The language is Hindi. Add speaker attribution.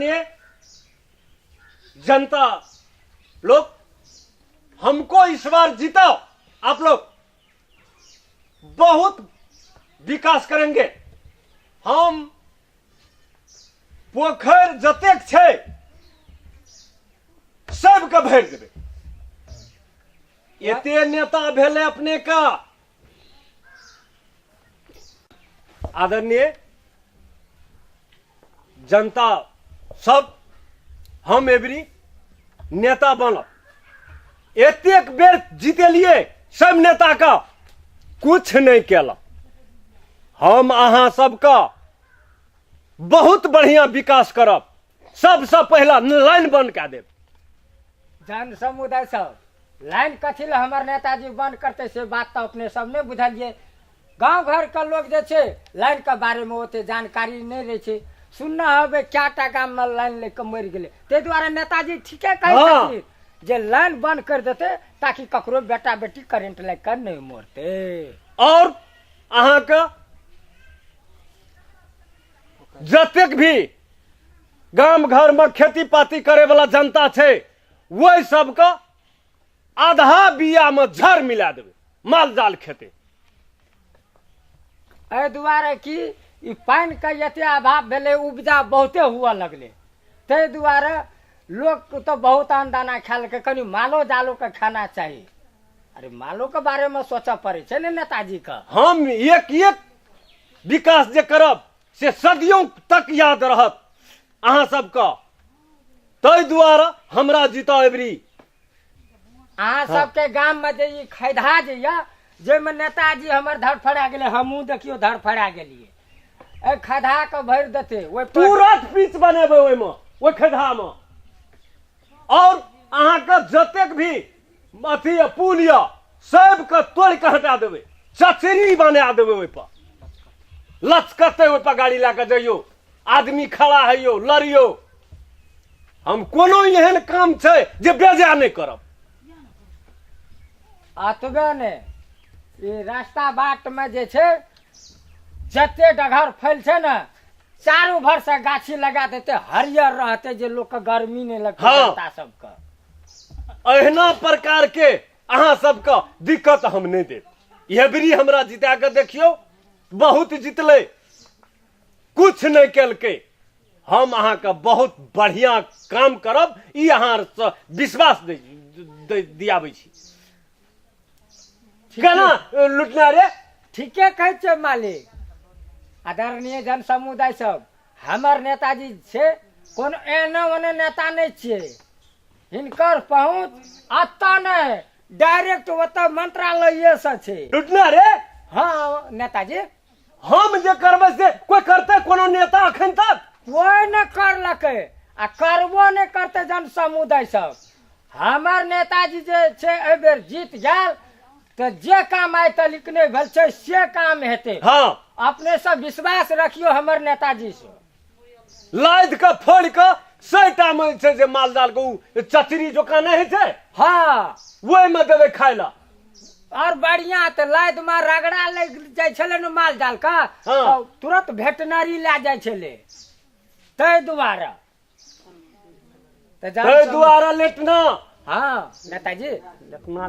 Speaker 1: आदरणीय जनता लोग, हमको इस बार जिताओ। आप लोग बहुत विकास करेंगे। हम पोखर जतेक छे सबके भर देवे। एते नेता भेले अपने का। आदरणीय जनता सब, हम एवरी नेता बनल। एतेक बेर जीतेलिए सब नेता का, कुछ नहीं केला। हम अहाँ सबका बहुत बढ़िया विकास करब। सबसे पहला लाइन बंद कर देब।
Speaker 2: जन समुदाय सब लाइन कथी ला हमर नेताजी बंद करते से बात तो अपने सब ने बुझलिए। गांव घर के लोग जे छे लाइन के बारे में ओते जानकारी नहीं रहे छे। सुनना हवे क्या टा गाम में लाइन लेके मर गेले, ते द्वारा नेताजी ठीके कहे छथिन जे लाइन बंद कर देते ताकि ककरो बेटा बेटी करंट लेकर नहीं मरते।
Speaker 1: और अहाँ का जतेक भी गांव घर में खेती पाती करे वाला जनता छे वही सबका आधा बिया में झड़ मिला देवे, माल जाल खेते।
Speaker 2: एहि दुआरे कि ई पानी के एते अभाव भेले, उपजा बहुते हुआ लगले। ते दुआरे लोग तो बहुत अनदाना खाल के, कनी मालो जालो के खाना चाहिए। अरे मालो के बारे में सोचा पड़े छे ने नेताजी का।
Speaker 1: हम एक एक विकास जे करब से सदियों तक याद रहत अहाँ सबका। तै दुआरे हमरा जिता एवरी।
Speaker 2: अहाँ सबके गांव में जे ई खैधा जे या जे में नेताजी हमर धड़फड़ा गेले, हमहू देखियो धड़फड़ा गेलिए। ए खैधा के भर देते ओइ
Speaker 1: तुरंत पिच बनेबे ओइ में, ओइ खैधा में। और अहाँ का जतेक भी अथी पुल या सबके तोड़ के हटा देवे, चचरी बना देवे। ओइ पर लचकते ओइ पर गाड़ी लाके जइयो, आदमी खड़ा है यो लड़ियो। हम कोनो एहन काम छे जे बेजा नहीं करब।
Speaker 2: अतबे ने ये रास्ता बाट में जे छे जते डगर फैल छे ना, चारों भर से गाछी लगा देते, हरियर रहते जे लोग के गर्मी नहीं लगते।
Speaker 1: हाँ।
Speaker 2: जनता सबका
Speaker 1: एहना प्रकार के अहाँ सबका दिक्कत हम नहीं देब। यह भी हमरा जिता के देखियो, बहुत जितले, कुछ नहीं केलके। हम अहाँ का बहुत बढ़िया काम करब, ई अहाँ विश्वास दियाबै छी। केना लुटना रे?
Speaker 2: ठीके कहे छे मालिक। आदरणीय जन समुदाय सब, हमर नेताजी छे कोनो एने ओने नेता नहीं छे। हिनकर पहुंच अत्ता नहीं, डायरेक्ट ओतऽ मंत्रालय से छे।
Speaker 1: लुटना रे?
Speaker 2: हाँ नेताजी,
Speaker 1: हम जे करबै से कोई करते कोनो नेता अखन तक?
Speaker 2: कोई न करलकै आ करबो नहीं करते जन समुदाय सब। हमर नेताजी जे छे एहि बेर जीत गेल तो जे काम आइ तलिक नहीं भेल छे से काम हेते।
Speaker 1: हाँ,
Speaker 2: अपने सब विश्वास रखियो हमर नेताजी से।
Speaker 1: लाद के फोड़ के सैटा में छे जे माल जाल को चचरी जोका नहीं है छे।
Speaker 2: हाँ,
Speaker 1: वही में देवे खाय ला।
Speaker 2: और बढ़िया तो लाद में रगड़ा लग जाय छले न माल जाल का।
Speaker 1: हाँ।
Speaker 2: तो तुरंत वेटनरी ला जाय छले। तै दुआरे
Speaker 1: तै दुआरा लेटना।
Speaker 2: हाँ नेताजी,
Speaker 1: लेटना